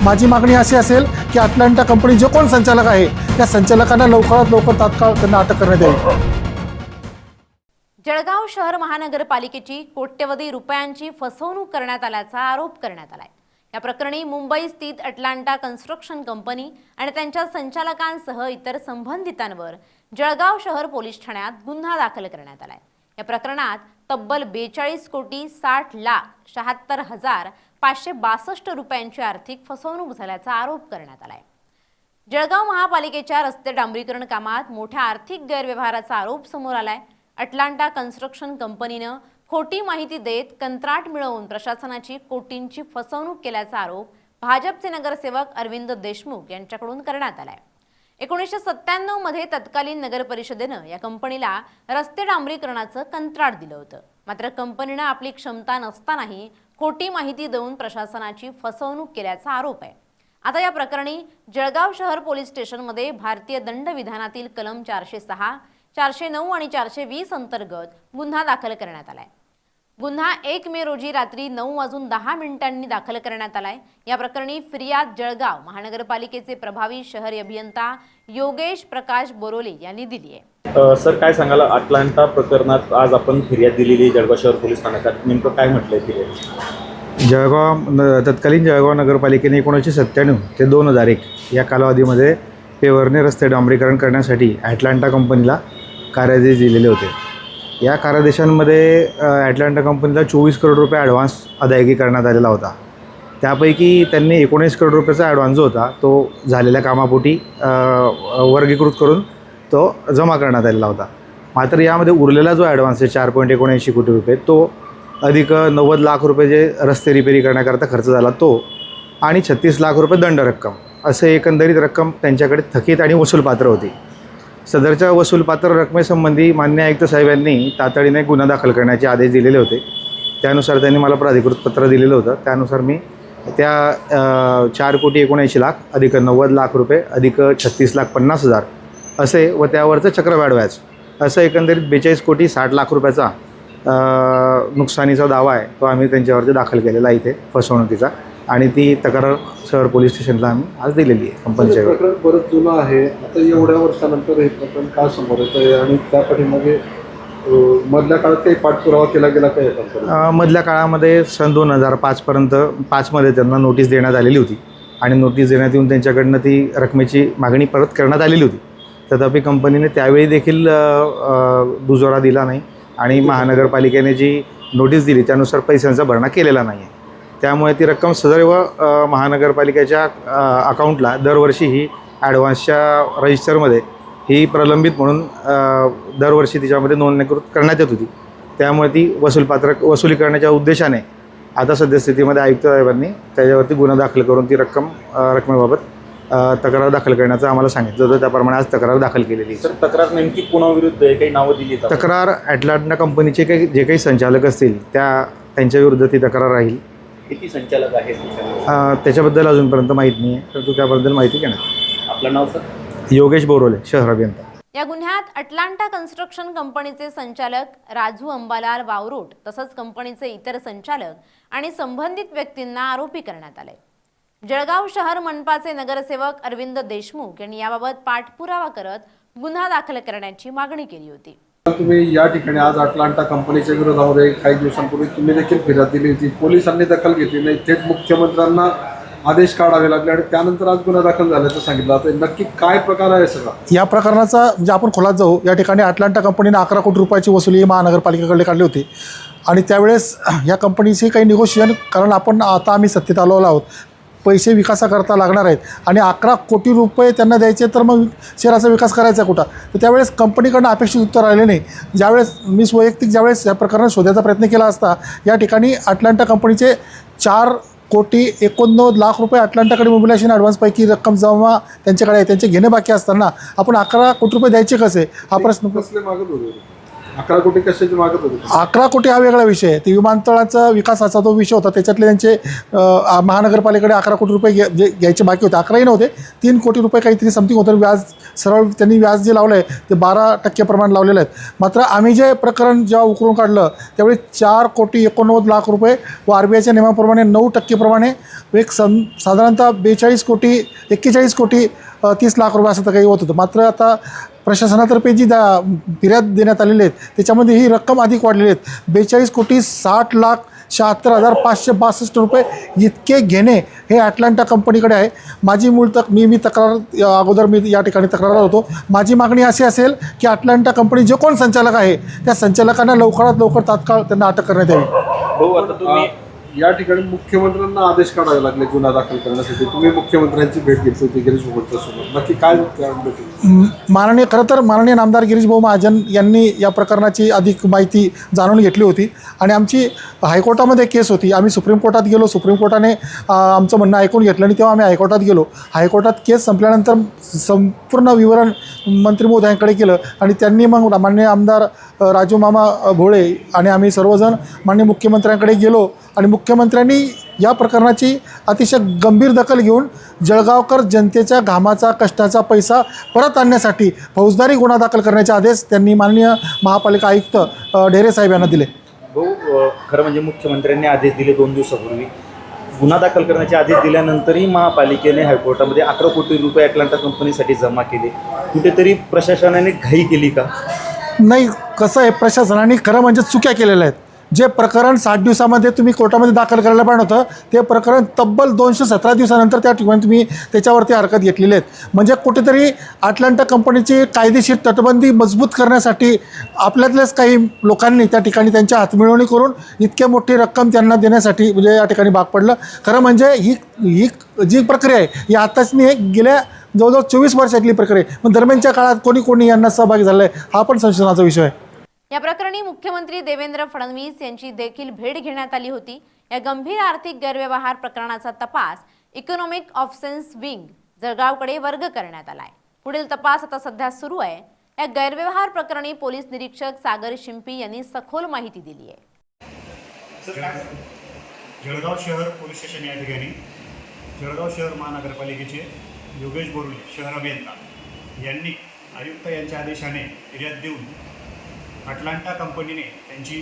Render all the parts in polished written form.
माझी मागणी अशी असेल की अटलांटा कंपनी जे कोण संचालक आहे त्या संचालकांना लवकरात लवकर तात्काळ त्यांना अटक करण्यात यावी. जळगाव शहर महानगरपालिकेची कोट्यवधी रुपयांची फसवणूक करण्यात आल्याचा आरोप करण्यात आलाय. या प्रकरणी मुंबई स्थित अटलांटा कन्स्ट्रक्शन कंपनी आणि त्यांच्या संचालकांसह इतर संबंधितांवर जळगाव शहर पोलीस ठाण्यात गुन्हा दाखल करण्यात आलाय. या प्रकरणात तब्बल 42,60,76,562 रुपयांची आर्थिक फसवणूक झाल्याचा आरोप करण्यात आलाय. जळगाव महापालिकेच्या रस्ते डांबरीकरण कामात मोठ्या आर्थिक गैरव्यवहाराचा आरोप समोर आलाय. अटलांटा कन्स्ट्रक्शन कंपनीनं खोटी माहिती देत कंत्राट मिळवून प्रशासनाची कोटींची फसवणूक केल्याचा आरोप भाजपचे नगरसेवक अरविंद देशमुख यांच्याकडून करण्यात आलाय. 1997 मध्ये तत्कालीन नगर परिषदेनं या कंपनीला रस्ते डांबरीकरणाचं कंत्राट दिलं होतं. मात्र कंपनीनं आपली क्षमता नसतानाही खोटी माहिती देऊन प्रशासनाची फसवणूक केल्याचा आरोप आहे. आता या प्रकरणी जळगाव शहर पोलीस स्टेशनमध्ये भारतीय दंडविधानातील कलम 406, 409 आणि 420 अंतर्गत गुन्हा दाखल करण्यात आलाय. गुन्हा 1 मे रोजी रात्री 9:10 दाखल करण्यात आलाय. या प्रकरणी फिर्याद जळगाव महानगरपालिकेचे प्रभावी शहरी अभियंता योगेश प्रकाश बोरोले यांनी दिली आहे. सर, काय सांगाल अटलांटा प्रकरणात आज आपण फिर्याद दिलेली जळगाव शहर पोलीस स्थानकात, नेमकं काय म्हटलंय फिर्याद? तत्कालीन जळगाव नगरपालिकेने 1997 ते 2001 या कालावधीमध्ये पेवरने रस्ते डांबरीकरण करण्यासाठी अटलांटा कंपनीला कार्यादेश दिलेले होते. या कार्यादेशांमध्ये अटलांटा कंपनीला 24 करोड रुपये ॲडव्हान्स अदायगी करण्यात आलेला होता. त्यापैकी त्यांनी 19 करोड रुपयाचा ॲडव्हान्स जो होता तो झालेल्या कामापोटी वर्गीकृत करून तो जमा करण्यात आलेला होता. मात्र यामध्ये उरलेला जो ॲडव्हान्स आहे 4.79 कोटी रुपये, तो अधिक 90 लाख रुपये जे रस्ते रिपेरी करण्याकरता खर्च झाला तो आणि 36 लाख रुपये दंड रक्कम, असे एकंदरीत रक्कम त्यांच्याकडे थकीत आणि वसूलपात्र होती. सदरच्या वसूलपात्र रकमेसंबंधी मान्य आयुक्त साहेब यांनी तातडीने गुन्हा दाखल करण्याचे आदेश दिलेले होते. त्यानुसार त्यांनी मला प्राधिकृत पत्र दिलेलं होतं. त्यानुसार मी त्या 4,79,00,000 अधिक 90 लाख रुपये अधिक 36,50,000 असे व त्यावरचं चक्रवाढ व्याज असं एकंदरीत 42,60,00,000 रुपयाचा नुकसानीचा दावा आहे तो आम्ही त्यांच्यावरती दाखल केलेला आहे इथे फसवणुकीचा, आणि ती तक्रार शहर पोलीस स्टेशनला आम्ही आज दिलेली आहे कंपनीच्या. प्रकरण बरंच जुनं आहे. आता एवढ्या वर्षानंतर हे प्रकरण का समोर येतं आहे आणि त्या पाठीमागे मधल्या काळात काही पाठपुरावा केला गेला काय कंपनी? मधल्या काळामध्ये सन 2005पर्यंत 5मध्ये त्यांना नोटीस देण्यात आलेली होती आणि नोटीस देण्यात येऊन त्यांच्याकडनं ती रकमेची मागणी परत करण्यात आलेली होती. तथापि कंपनीने त्यावेळी देखील दुजोरा दिला नाही आणि महानगरपालिकेने जी नोटीस दिली त्यानुसार पैशांचा भरणा केलेला नाही आहे. त्यामुळे ती रक्कम सदैव महानगरपालिकेच्या अकाउंटला दरवर्षी ही ॲडव्हान्सच्या रजिस्टरमध्ये ही प्रलंबित म्हणून दरवर्षी तिच्यामध्ये नोंदणीकृत करण्यात येत होती. त्यामुळे ती वसुली करण्याच्या उद्देशाने आता सद्यस्थितीमध्ये आयुक्त साहेबांनी त्याच्यावरती गुन्हा दाखल करून ती रकमेबाबत तक्रार दाखल करण्याचं आम्हाला सांगितलं होतं. त्याप्रमाणे आज तक्रार दाखल केलेली. सर, तक्रार नेमकी कुणाविरुद्ध आहे? काही नावं दिली? तक्रार अटलांटा कंपनीचे जे काही संचालक असतील त्यांच्याविरुद्ध ती तक्रार राहील. किती संचालक आहेत त्याच्याबद्दल अजूनपर्यंत माहीत नाही आहे, तर तू त्याबद्दल माहिती घे ना. आपलं नाव सर? योगेश बोरोले, शहर अभियंता. या गुन्ह्यात अटलांटा कन्स्ट्रक्शन कंपनीचे संचालक राजू अंबालाल वावरूट तसंच कंपनीचे इतर संचालक आणि संबंधित व्यक्तींना आरोपी करण्यात आले. जळगाव शहर मनपाचे नगरसेवक अरविंद देशमुख यांनी याबाबत पाठपुरावा करत गुन्हा दाखल करण्याची मागणी केली होती. तुम्ही या ठिकाणी आज अटलांटा कंपनीच्या विरोधामध्ये काही दिवसांपूर्वी तुम्ही देखील फिर्याद दिली होती. पोलिसांनी दखल घेतली नाही, थेट मुख्यमंत्र्यांना आदेश काढावे लागले आणि त्यानंतर आज गुन्हा दाखल झाल्याचं सांगितलं. आता नक्की काय प्रकार आहे सगळा? या प्रकरणाचा म्हणजे आपण खोलात जाऊ. या ठिकाणी अटलांटा कंपनीने 11 कोटी रुपयाची वसुली महानगरपालिकेकडे काढली होती आणि त्यावेळेस या कंपनीचे काही निगोशिएशन, कारण आता आम्ही सत्तेत आलो आहोत, पैसे विकासाकरता लागणार आहेत आणि 11 कोटी रुपये त्यांना द्यायचे, तर मग शहराचा विकास करायचा कुठं? तर त्यावेळेस कंपनीकडनं अपेक्षित उत्तर राहिले नाही. ज्यावेळेस वैयक्तिक या प्रकरणात शोधायचा प्रयत्न केला असता या ठिकाणी अटलांटा कंपनीचे 4,89,00,000 रुपये अटलांटाकडे मोबिलायझेशन ॲडव्हान्सपैकी रक्कम जमा त्यांच्याकडे आहे, त्यांचे घेणे बाकी असताना आपण 11 कोटी रुपये द्यायचे कसे, हा प्रश्न. कसले मागत होते? 11 कोटी कशाची मागत होते? 11 कोटी हा वेगळा विषय आहे. ते विमानतळाचा विकासाचा जो विषय होता त्याच्यातले त्यांचे महानगरपालिकेकडे 11 कोटी रुपये घ्यायचे बाकी होते. 11ही नव्हते, 3 कोटी रुपये काहीतरी समथिंग होतं. व्याज सरळ त्यांनी व्याज जे लावलं आहे ते 12% प्रमाण लावलेलं आहे. मात्र आम्ही जे प्रकरण जेव्हा उकरून काढलं त्यावेळी 4,89,00,000 रुपये व RBIच्या नियमाप्रमाणे 9% प्रमाणे एक साधारणतः 41 कोटी 30 लाख रुपये असं तर काही होत होतं. मात्र आता प्रशासनातर्फे जी फिर्याद देण्यात आलेली आहेत त्याच्यामध्ये ही रक्कम अधिक वाढलेली आहेत. 42,60,76,562 रुपये इतके घेणे हे ॲटलांटा कंपनीकडे आहे. माझी मी तक्रार अगोदर या ठिकाणी तक्रारदार होतो. माझी मागणी अशी असेल की ॲटलांटा कंपनी जे कोण संचालक आहे त्या संचालकांना लवकरात लवकर तात्काळ त्यांना अटक करण्यात यावी. भाऊ आता तुम्ही या ठिकाणी मुख्यमंत्र्यांना आदेश काढावे लागले गुन्हा दाखल करण्यासाठी. तुम्ही मुख्यमंत्र्यांची भेट घेतली होती गिरीश भाऊंच्यासोबत, नक्की काय माननीय नामदार गिरीश भाऊ महाजन यांनी या प्रकरणाची अधिक माहिती जाणून घेतली होती आणि आमची हायकोर्टामध्ये केस होती. आम्ही सुप्रीम कोर्टात गेलो. सुप्रीम कोर्टाने आमचं म्हणणं ऐकून घेतलं आणि तेव्हा आम्ही हायकोर्टात गेलो. हायकोर्टात केस संपल्यानंतर संपूर्ण विवरण मंत्री महोदयांकडे केलं आणि त्यांनी मग माननीय आमदार राजू मामा भोळे आणि आम्ही सर्वजण माननीय मुख्यमंत्र्यांकडे गेलो आणि मुख्यमंत्र्यांनी या प्रकरणाची अतिशय गंभीर दखल घेऊन जळगावकर जनतेच्या घामाचा कष्टाचा पैसा परत आणण्यासाठी फौजदारी गुन्हा दाखल करण्याचे आदेश त्यांनी माननीय महापालिका आयुक्त ढेरे साहेब यांना दिले. भाऊ खरं म्हणजे मुख्यमंत्र्यांनी आदेश दिले 2 दिवसापूर्वी. गुन्हा दाखल करण्याचे आदेश दिल्यानंतरही महापालिकेने हायकोर्टामध्ये 11 कोटी रुपये ॲटलांटा कंपनीसाठी जमा केले. कुठेतरी प्रशासनाने घाई केली का? नाही, कसं आहे, प्रशासनाने खरं म्हणजे चुक्या केलेल्या आहेत. जे प्रकरण 60 दिवसामध्ये तुम्ही कोर्टामध्ये दाखल करायला पाहिजे होतं ते प्रकरण तब्बल 217 दिवसानंतर त्या ठिकाणी तुम्ही त्याच्यावरती हरकत घेतलेली आहेत. म्हणजे कुठेतरी ॲटलांटा कंपनीची कायदेशीर तटबंदी मजबूत करण्यासाठी आपल्यातल्याच काही लोकांनी त्या ठिकाणी त्यांच्या हातमिळवणी करून इतकी मोठी रक्कम त्यांना देण्यासाठी म्हणजे या ठिकाणी भाग पडलं. खरं म्हणजे ही जी प्रक्रिया आहे ही आताच नाही, गेल्या जवळजवळ 24 वर्षातली प्रक्रिया आहे. पण दरम्यानच्या काळात कोणी यांना सहभागी झाला आहे हा पण संशोधनाचा विषय आहे. या प्रकरणी मुख्यमंत्री देवेंद्र फडणवीस यांची देखील भेट घेण्यात आली होती. या गंभीर आर्थिक गैरव्यवहार प्रकरणाचा तपास इकॉनॉमिक ऑफेन्स विंग जळगावकडे वर्ग करण्यात आलाय. पुढील तपास आता सध्या सुरू आहे. या गैरव्यवहार प्रकरणी पोलीस निरीक्षक सागर शिंपी यांनी सखोल माहिती दिली आहे. जळगाव शहर पोलीस स्टेशन या ठिकाणी जळगाव शहर महानगरपालिकेचे योगेश बोरुले शहर अभियंता यांनी आयुक्त यांच्या आदेशाने फिर्याद देऊन अटलांटा कंपनीने त्यांची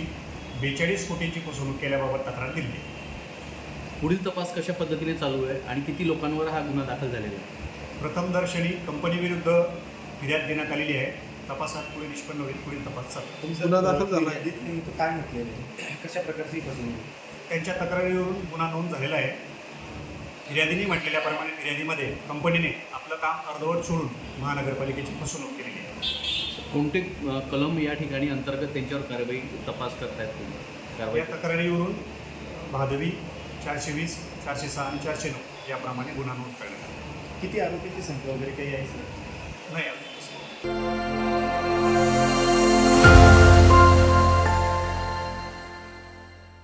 42 कोटींची फसवणूक केल्याबाबत तक्रार दिली. पुढील तपास कशा पद्धतीने चालू आहे आणि किती लोकांवर हा गुन्हा दाखल झालेला आहे? प्रथमदर्शनी कंपनीविरुद्ध फिर्याद देण्यात आलेली आहे. तपासात पुढे निष्पन्न होईल. पुढील तपास चालू. गुन्हा दाखल झाला आहे. नेमकं काय म्हटलेलं आहे? कशा प्रकारची फसवणूक? त्यांच्या तक्रारीवरून गुन्हा नोंद झालेला आहे. फिर्यादींनी म्हटलेल्याप्रमाणे फिर्यादीमध्ये कंपनीने आपलं काम अर्धवट सोडून महानगरपालिकेची फसवणूक केलेली आहे. कोणते कलम या ठिकाणी अंतर्गत त्यांच्यावर कारवाई तपास करतायत तुम्ही? कारवाई या तक्रारीवरून भादवी 420, 406 आणि 409 याप्रमाणे गुन्हा नोंद करण्यात आला. किती आरोपींची संख्या वगैरे काही आहे? नाही